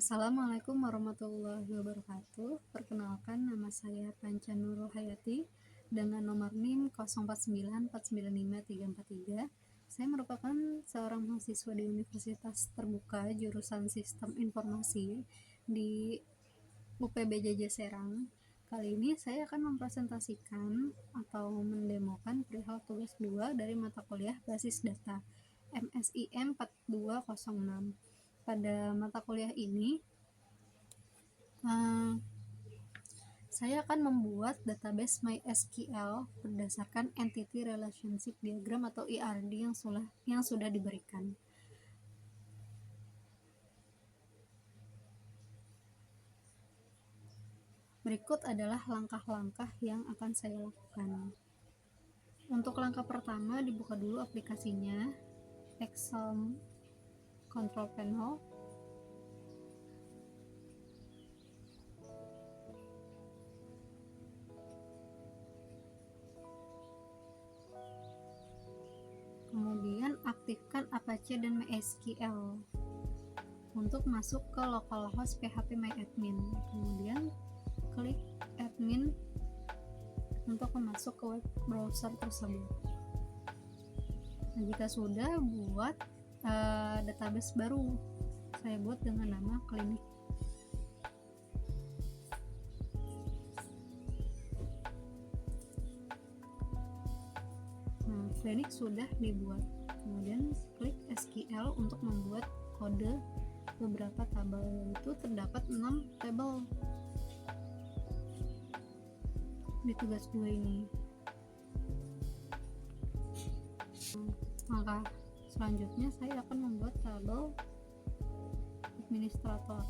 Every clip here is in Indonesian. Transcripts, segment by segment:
Assalamualaikum warahmatullahi wabarakatuh. Perkenalkan, nama saya Panca Nurul Hayati dengan nomor NIM 04949453. Saya merupakan seorang mahasiswa di Universitas Terbuka jurusan Sistem Informasi di UPBJJ Serang. Kali ini saya akan mempresentasikan atau mendemokan perihal tugas 2 dari mata kuliah Basis Data MSIM 4206. Pada mata kuliah ini saya akan membuat database MySQL berdasarkan Entity Relationship Diagram atau ERD yang sudah diberikan. Berikut adalah langkah-langkah yang akan saya lakukan. Untuk langkah pertama, dibuka dulu aplikasinya, Excel Control Panel. Kemudian aktifkan Apache dan MySQL untuk masuk ke localhost phpMyAdmin. Kemudian klik admin untuk masuk ke web browser tersebut. Nah, jika sudah, buat database baru. Saya buat dengan nama klinik. Nah, klinik sudah dibuat. Kemudian klik SQL untuk membuat kode beberapa tabel, yaitu terdapat 6 tabel di tugas 2 ini. Langkah selanjutnya saya akan membuat tabel administrator.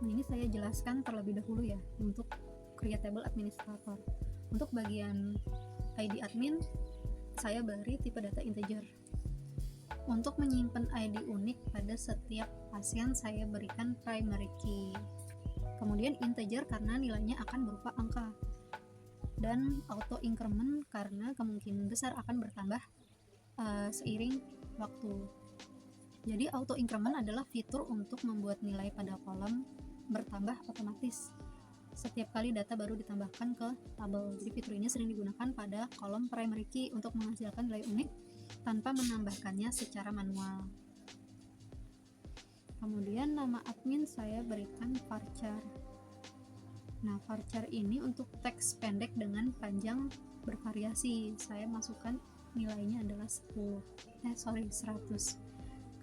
Nah, ini saya jelaskan terlebih dahulu ya untuk create table administrator. Untuk bagian ID admin, saya beri tipe data integer. Untuk menyimpan ID unik pada setiap pasien, saya berikan primary key. Kemudian integer karena nilainya akan berupa angka. Dan auto increment karena kemungkinan besar akan bertambah seiring waktu. Jadi auto increment adalah fitur untuk membuat nilai pada kolom bertambah otomatis setiap kali data baru ditambahkan ke tabel. Jadi fitur ini sering digunakan pada kolom primary key untuk menghasilkan nilai unik tanpa menambahkannya secara manual. Kemudian nama admin saya berikan varchar. Nah, varchar ini untuk teks pendek dengan panjang bervariasi. Saya masukkan nilainya adalah 100.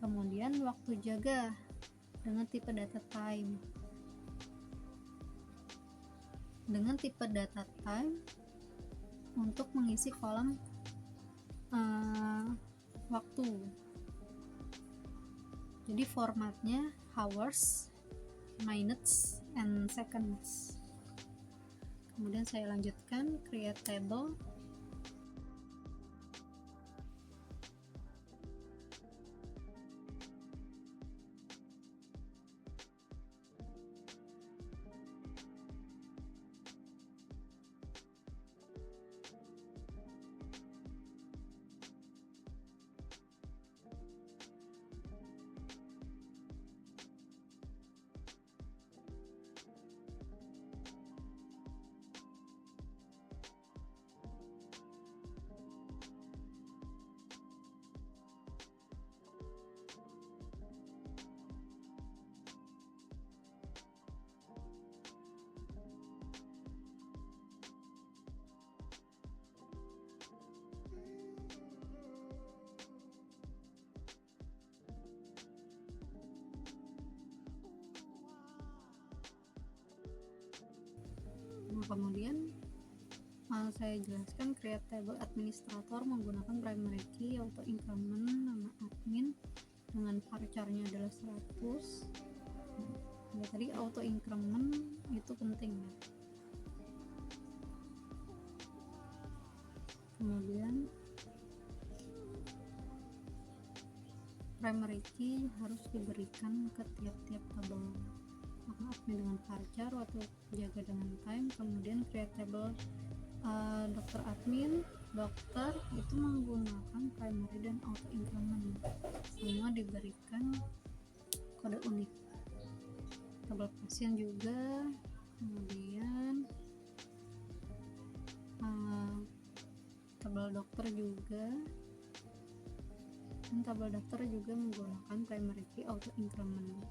Kemudian waktu jaga dengan tipe data time. Dengan tipe data time untuk mengisi kolom waktu. Jadi formatnya hours, minutes, and seconds. Kemudian saya lanjutkan create table. Nah, kemudian saya jelaskan create table administrator menggunakan primary key, auto increment, nama admin dengan varcharnya adalah 100. Ya, tadi auto increment itu penting ya. Kemudian primary key harus diberikan ke tiap-tiap tabel. admin dengan varchar, waktu jaga dengan time, kemudian creatable dokter admin, dokter itu menggunakan primary dan auto increment, semua diberikan kode unik. Tabel pasien juga, kemudian tabel dokter juga, dan tabel dokter juga menggunakan primary key auto increment.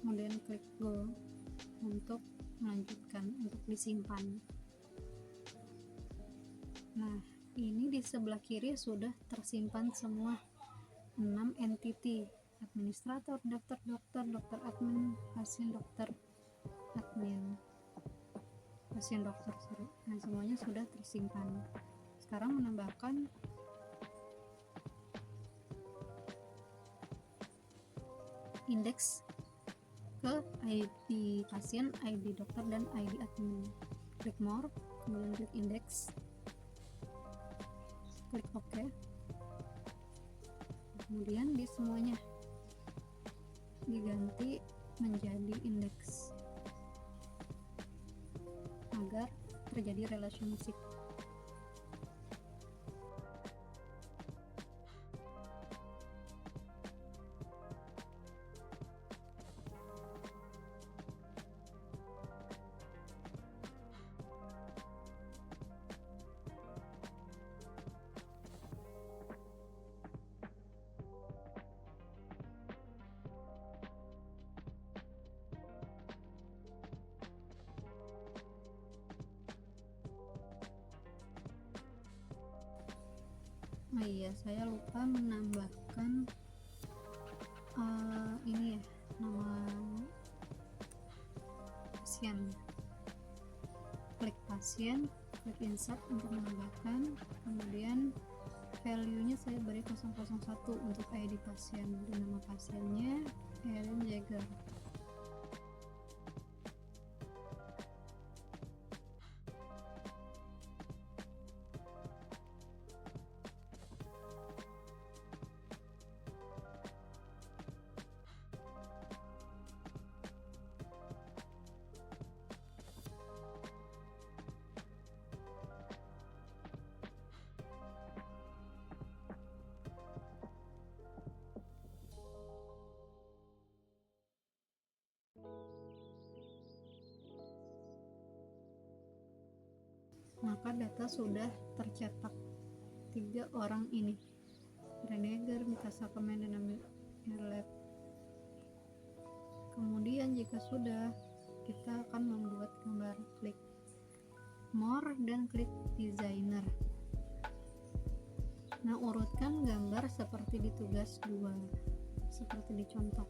Kemudian klik go untuk melanjutkan, untuk disimpan. Nah, ini di sebelah kiri sudah tersimpan semua 6 entity: administrator, dokter admin, pasien dokter admin, pasien dokter, nah semuanya sudah tersimpan. Sekarang menambahkan indeks ke ID pasien, ID dokter, dan ID admin. Klik more, kemudian klik index, klik OK, kemudian di semuanya diganti menjadi indeks agar terjadi relationship. Oh iya, saya lupa menambahkan ini ya, nama pasien. Klik pasien, klik insert untuk menambahkan, kemudian value-nya saya beri 001 untuk ID pasien, dan nama pasiennya Ellen Jagger. Maka data sudah tercetak 3 orang ini, Reneger, Mikasa Kemen, dan Airlab. Kemudian jika sudah, kita akan membuat gambar. Klik more dan klik designer. Nah, urutkan gambar seperti di tugas 2, seperti di contoh.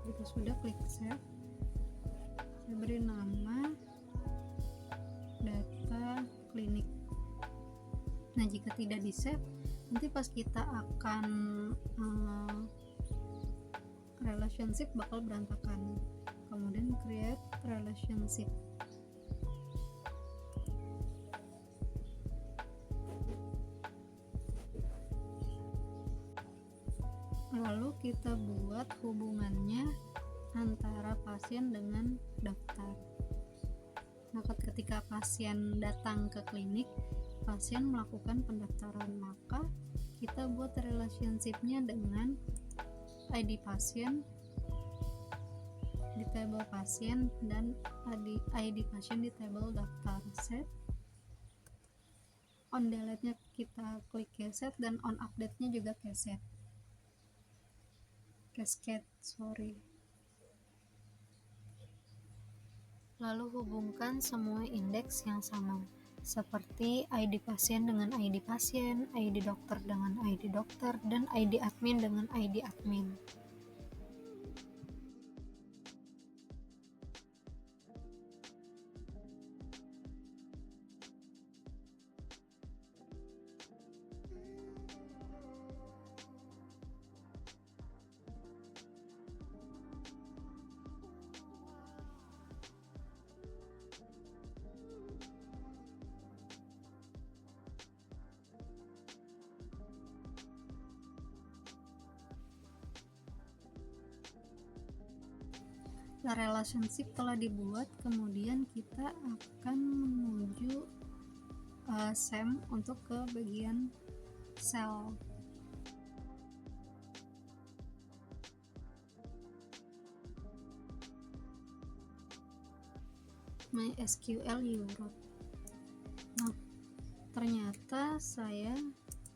Jika sudah, klik save. Saya beri nama data klinik. Nah, jika tidak di save, nanti pas kita akan relationship bakal berantakan. Kemudian create relationship. Lalu kita buat hubungannya antara pasien dengan daftar. Nah, ketika pasien datang ke klinik, pasien melakukan pendaftaran, maka kita buat relationship-nya dengan ID pasien di tabel pasien dan ID pasien di tabel daftar. Set. On delete-nya kita klik reset, dan on update-nya juga reset. Cascade, sorry. Lalu hubungkan semua indeks yang sama, seperti ID pasien dengan ID pasien, ID dokter dengan ID dokter, dan ID admin dengan ID admin. Relationship telah dibuat, kemudian kita akan menuju SAM untuk ke bagian sel. MySQL Europe. Nah, ternyata saya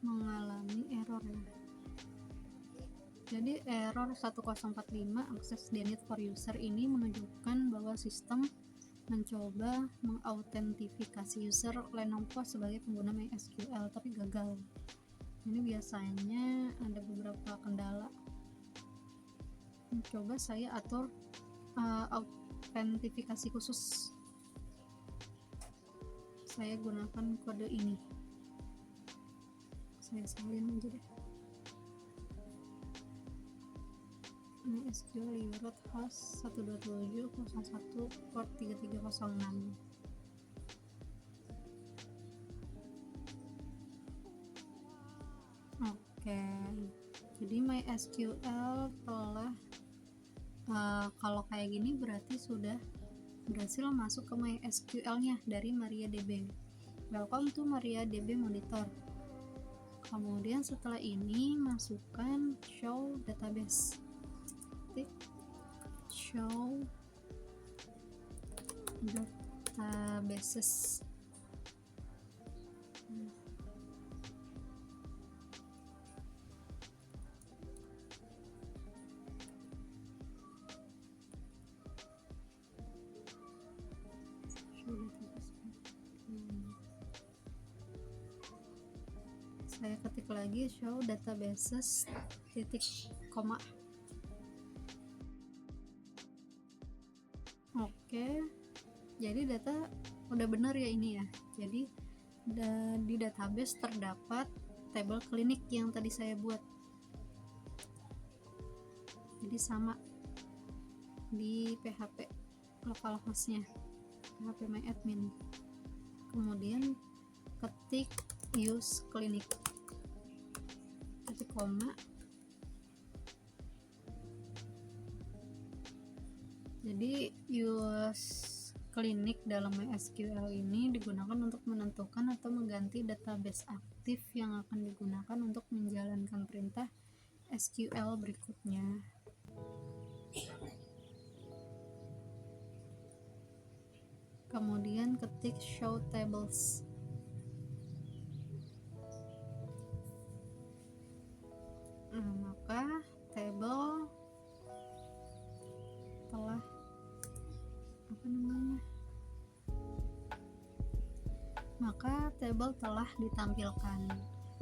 mengalami error ya. Jadi error 1045 akses denied for user ini menunjukkan bahwa sistem mencoba mengautentifikasi user Lenovo sebagai pengguna MySQL tapi gagal. Ini biasanya ada beberapa kendala. Coba saya atur autentifikasi khusus. Saya gunakan kode ini. Saya salin aja deh. MySQL Europe host 127.01 port 3306. Oke, jadi MySQL telah kalau kayak gini berarti sudah berhasil masuk ke MySQL-nya dari MariaDB. Welcome to MariaDB Monitor. Kemudian setelah ini masukkan show database. Show databases. Saya ketik lagi show databases titik koma. Oke, jadi data udah benar ya ini ya. Jadi di database terdapat tabel klinik yang tadi saya buat. Jadi sama di PHP localhostnya, PHP MyAdmin. Kemudian ketik use klinik titik koma. Jadi use klinik dalam MySQL ini digunakan untuk menentukan atau mengganti database aktif yang akan digunakan untuk menjalankan perintah SQL berikutnya. Kemudian ketik show tables. Maka table telah ditampilkan.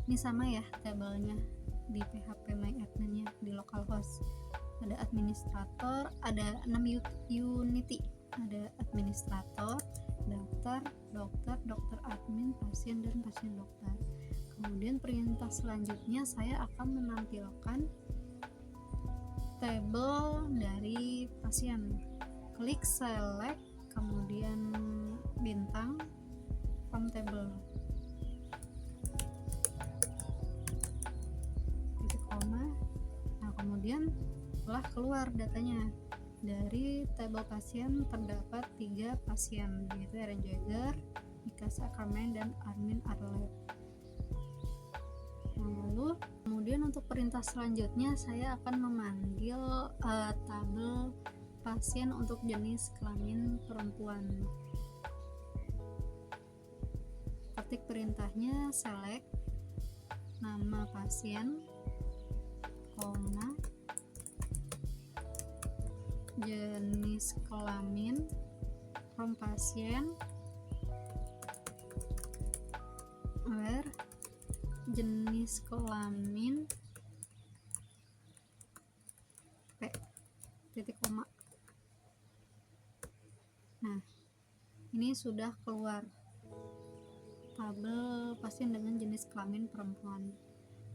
Ini sama ya tabelnya di PHP MyAdmin-nya di localhost. Ada administrator, ada 6 unity. Ada administrator, dokter, dokter admin, pasien, dan pasien dokter. Kemudian perintah selanjutnya saya akan menampilkan tabel dari pasien. Klik select, kemudian bintang, from table, titik koma. Nah, kemudian telah keluar datanya. Dari tabel pasien terdapat 3 pasien, yaitu Aaron Jagger, Mikasa Carmen, dan Armin Arlet. Lalu kemudian untuk perintah selanjutnya saya akan memanggil tabel pasien untuk jenis kelamin perempuan. Ketik perintahnya select nama pasien, jenis kelamin, from pasien where jenis kelamin P titik koma. Nah, ini sudah keluar tabel pasien dengan jenis kelamin perempuan.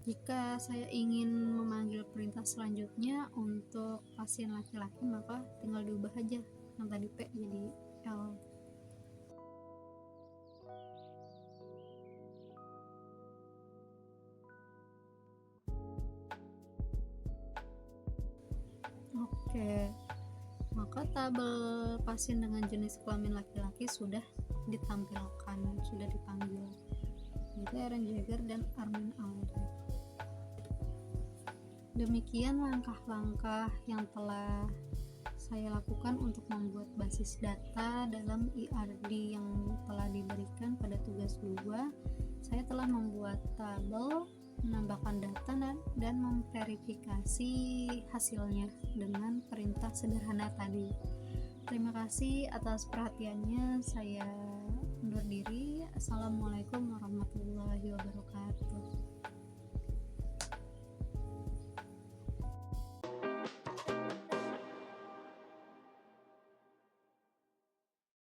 Jika saya ingin memanggil perintah selanjutnya untuk pasien laki-laki, maka tinggal diubah aja yang tadi P jadi L. Oke, maka tabel pasien dengan jenis kelamin laki-laki sudah ditampilkan, sudah dipanggil, yaitu Aaron Jagger dan Armin Aldrich. Demikian langkah-langkah yang telah saya lakukan untuk membuat basis data dalam IRD yang telah diberikan pada tugas 2. Saya telah membuat tabel, menambahkan data dan memverifikasi hasilnya dengan perintah sederhana tadi. Terima kasih atas perhatiannya. Saya undur diri. Assalamualaikum warahmatullahi wabarakatuh.